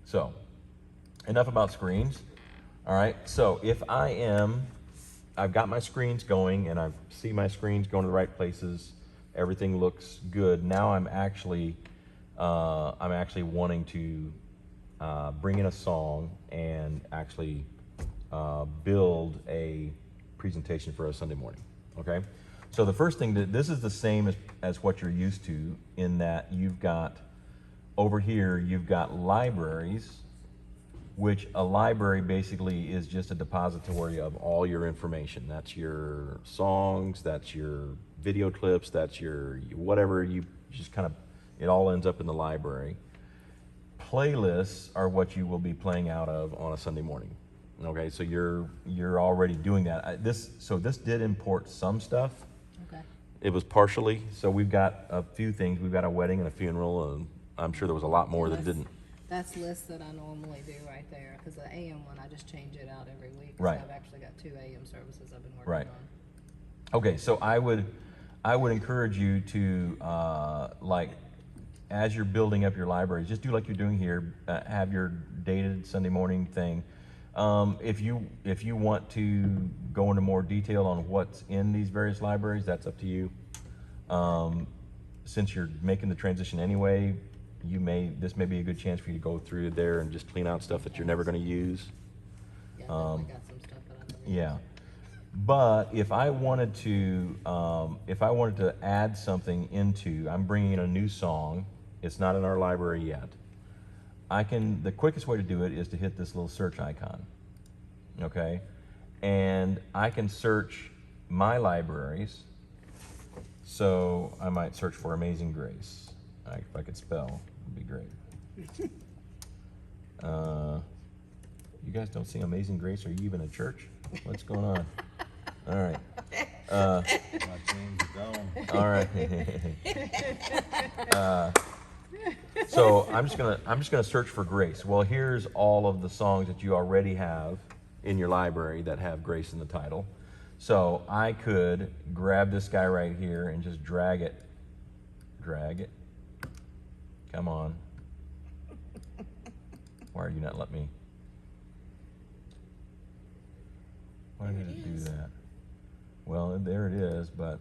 So, enough about screens. All right, so if I've got my screens going and I see my screens going to the right places, everything looks good. Now I'm actually wanting to bring in a song and actually build a presentation for a Sunday morning, okay? So the first thing, this is the same as what you're used to, in that you've got, over here, you've got libraries, which a library basically is just a depository of all your information. That's your songs, that's your video clips, that's your whatever, you just kind of, it all ends up in the library. Playlists are what you will be playing out of on a Sunday morning. Okay, so you're already doing that. This did import some stuff. Okay. It was partially, so we've got a few things. We've got a wedding and a funeral, and I'm sure there was a lot more that didn't. That's lists that I normally do right there, because the AM one, I just change it out every week. Right. So I've actually got 2 AM services I've been working Right. on. Okay, so I would encourage you to, like, as you're building up your library, just do like you're doing here, have your dated Sunday morning thing. If you want to go into more detail on what's in these various libraries, that's up to you. Since you're making the transition anyway, this may be a good chance for you to go through there and just clean out stuff that you're never going to use. Yeah, I definitely got some stuff that I'm gonna Yeah. But if I wanted to add something into, I'm bringing in a new song. It's not in our library yet. The quickest way to do it is to hit this little search icon, okay? And I can search my libraries. So I might search for Amazing Grace. If I could spell, it'd be great. You guys don't sing Amazing Grace? Are you even at church? What's going on? All right. My team's gone. All right. So I'm just gonna search for Grace. Well, here's all of the songs that you already have in your library that have Grace in the title. So I could grab this guy right here and just drag it. Come on. Why are you not letting me? Why did it do that? Well, there it is, but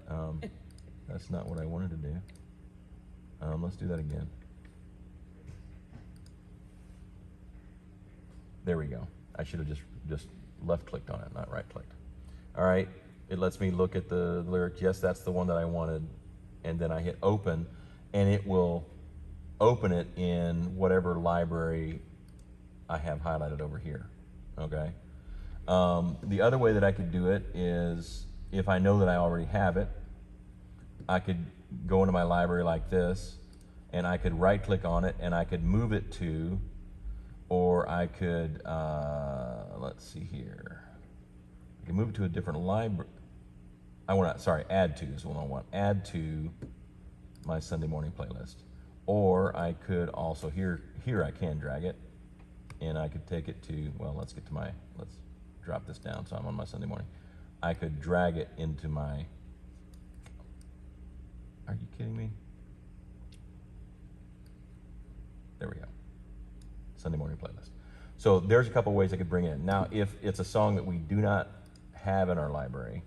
that's not what I wanted to do. Let's do that again. There we go. I should have just left-clicked on it, not right-clicked. All right, it lets me look at the lyrics. Yes, that's the one that I wanted. And then I hit open, and it will open it in whatever library I have highlighted over here, okay? The other way that I could do it is, if I know that I already have it, I could go into my library like this, and I could right-click on it, and I could move it to, or I could, let's see here. I can move it to a different library. Add to is what I want. Add to my Sunday morning playlist. Or I could also, here I can drag it, and I could take it to, well, let's drop this down so I'm on my Sunday morning. I could drag it into my, are you kidding me? There we go. Sunday morning playlist. So there's a couple ways I could bring it in. Now, if it's a song that we do not have in our library,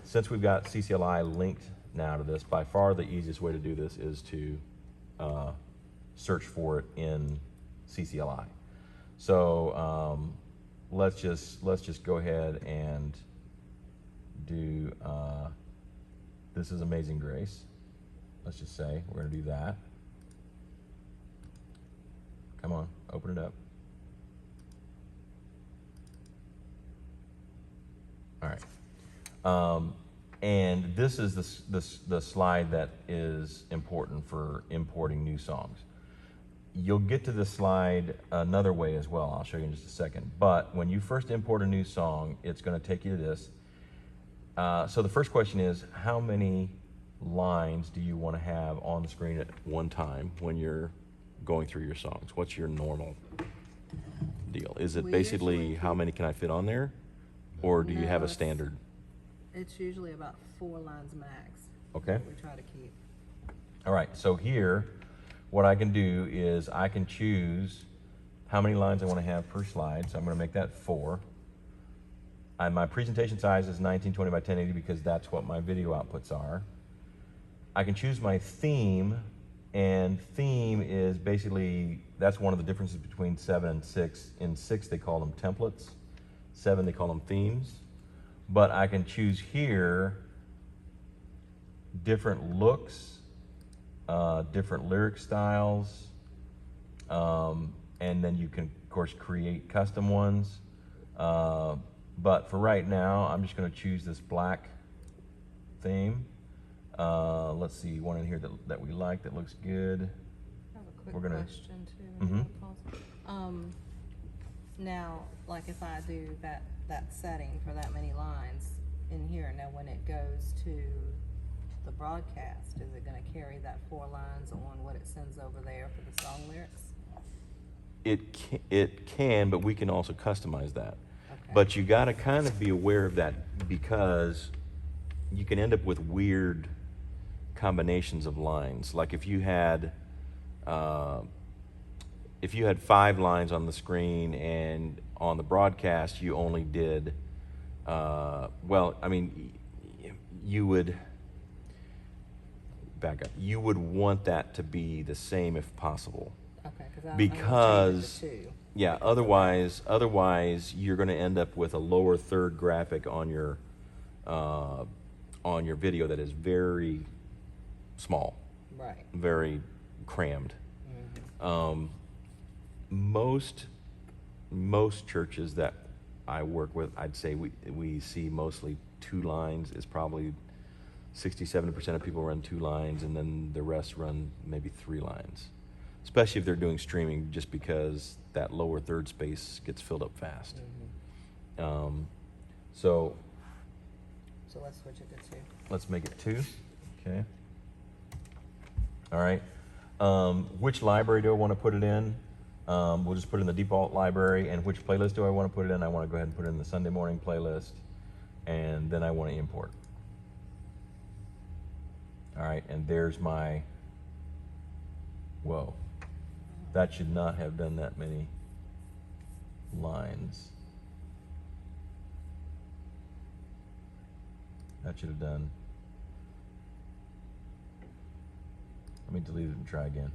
since we've got CCLI linked now to this, by far the easiest way to do this is to search for it in CCLI. So let's just go ahead and do, this is Amazing Grace. Let's just say we're gonna do that. Come on, open it up. All right. And this is the slide that is important for importing new songs. You'll get to this slide another way as well. I'll show you in just a second. But when you first import a new song, it's going to take you to this. So the first question is, how many lines do you want to have on the screen at one time when you're going through your songs? What's your normal deal? Is it basically how many can I fit on there? Or do you have a standard? It's usually about 4 lines max. Okay. We try to keep. All right, so here, what I can do is I can choose how many lines I want to have per slide. So I'm going to make that 4. My presentation size is 1920 by 1080 because that's what my video outputs are. I can choose my theme, and theme is basically, that's one of the differences between 7 and 6. In 6 they call them templates, 7 they call them themes. But I can choose here different looks, different lyric styles, and then you can of course create custom ones. But for right now, I'm just going to choose this black theme. Let's see, one in here that we like that looks good. I have a quick We're gonna- question too. Mhm. Now, like if I do that setting for that many lines in here, now when it goes to the broadcast, is it gonna carry that 4 lines on what it sends over there for the song lyrics? It can, but we can also customize that. Okay. But you got to kind of be aware of that because you can end up with weird combinations of lines. Like if you had 5 lines on the screen and on the broadcast you only did, well, I mean, you would back up. You would want that to be the same if possible. Okay, I'm Because gonna change it to 2. yeah, otherwise you're going to end up with a lower third graphic on your video that is very small, Right. very crammed. Most churches that I work with, I'd say we see mostly 2 lines. Is probably 60-70% of people run 2 lines, and then the rest run maybe 3 lines. Especially if they're doing streaming, just because that lower third space gets filled up fast. So So let's switch it to 2. let's make it 2. Okay. All right. Which library do I want to put it in? We'll just put it in the default library. And which playlist do I want to put it in? I want to go ahead and put it in the Sunday morning playlist, and then I want to import. All right, and there's my, whoa, that should not have done that many lines. That should have done, let me delete it and try again.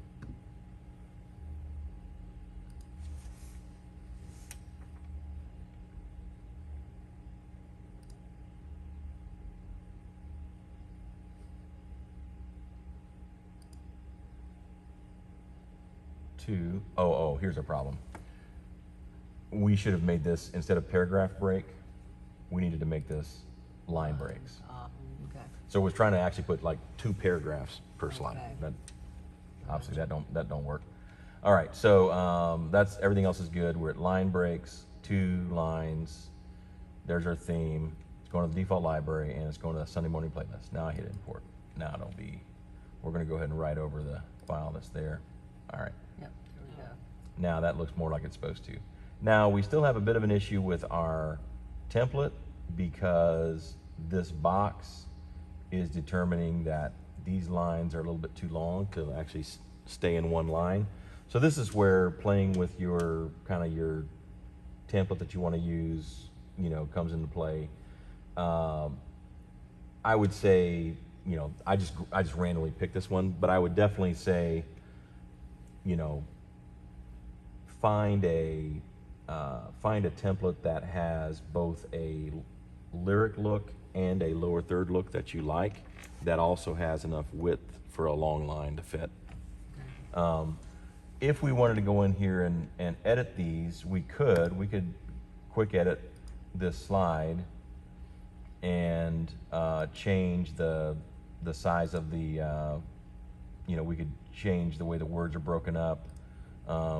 Oh, here's our problem. We should have made this, instead of paragraph break, we needed to make this line breaks. Okay. So we're trying to actually put like 2 paragraphs per slide. Okay. That, obviously that don't work. All right, so that's, everything else is good. We're at line breaks, 2 lines. There's our theme. It's going to the default library, and it's going to the Sunday morning playlist. Now I hit import. Now it'll be, we're going to go ahead and write over the file that's there. All right. Yep, there we go. Now that looks more like it's supposed to. Now we still have a bit of an issue with our template because this box is determining that these lines are a little bit too long to actually stay in one line. So this is where playing with your kind of your template that you want to use, comes into play. I would say, I just randomly picked this one, but I would definitely say, find a template that has both a lyric look and a lower third look that you like, that also has enough width for a long line to fit. If we wanted to go in here and edit these, we could quick edit this slide and change the size of the, we could change the way the words are broken up.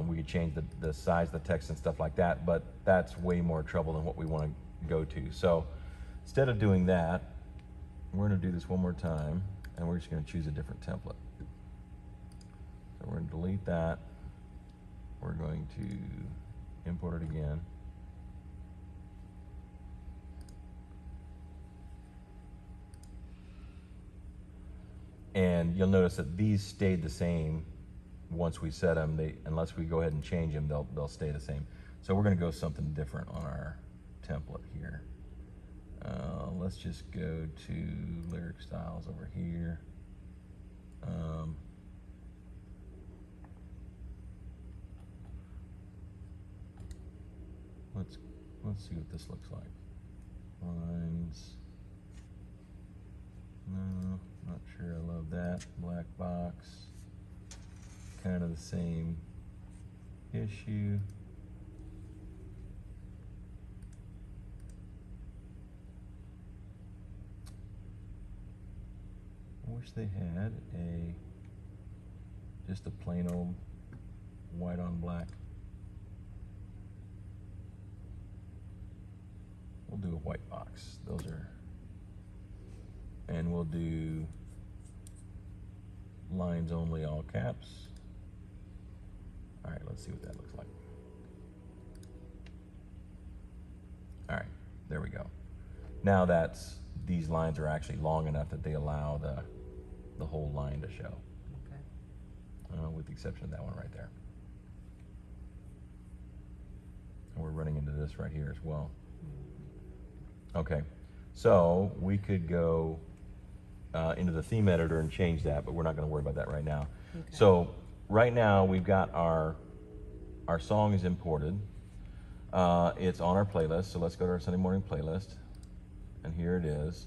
We could change the size of the text and stuff like that, but that's way more trouble than what we want to go to. So instead of doing that, we're going to do this one more time, and we're just going to choose a different template. So we're going to delete that. We're going to import it again. And you'll notice that these stayed the same once we set them, unless we go ahead and change them, they'll stay the same. So we're going to go something different on our template here. Let's just go to lyric styles over here. Let's see what this looks like. Lines. No, not sure I love that. Black box. Kind of the same issue. I wish they had just a plain old white on black. We'll do a white box. Those are, and we'll do lines only, all caps. All right, let's see what that looks like. All right, there we go. Now these lines are actually long enough that they allow the whole line to show. Okay. With the exception of that one right there. And we're running into this right here as well. Okay, so we could go into the theme editor and change that, but we're not going to worry about that right now. Okay. So right now we've got our song is imported. It's on our playlist, so let's go to our Sunday morning playlist, and here it is.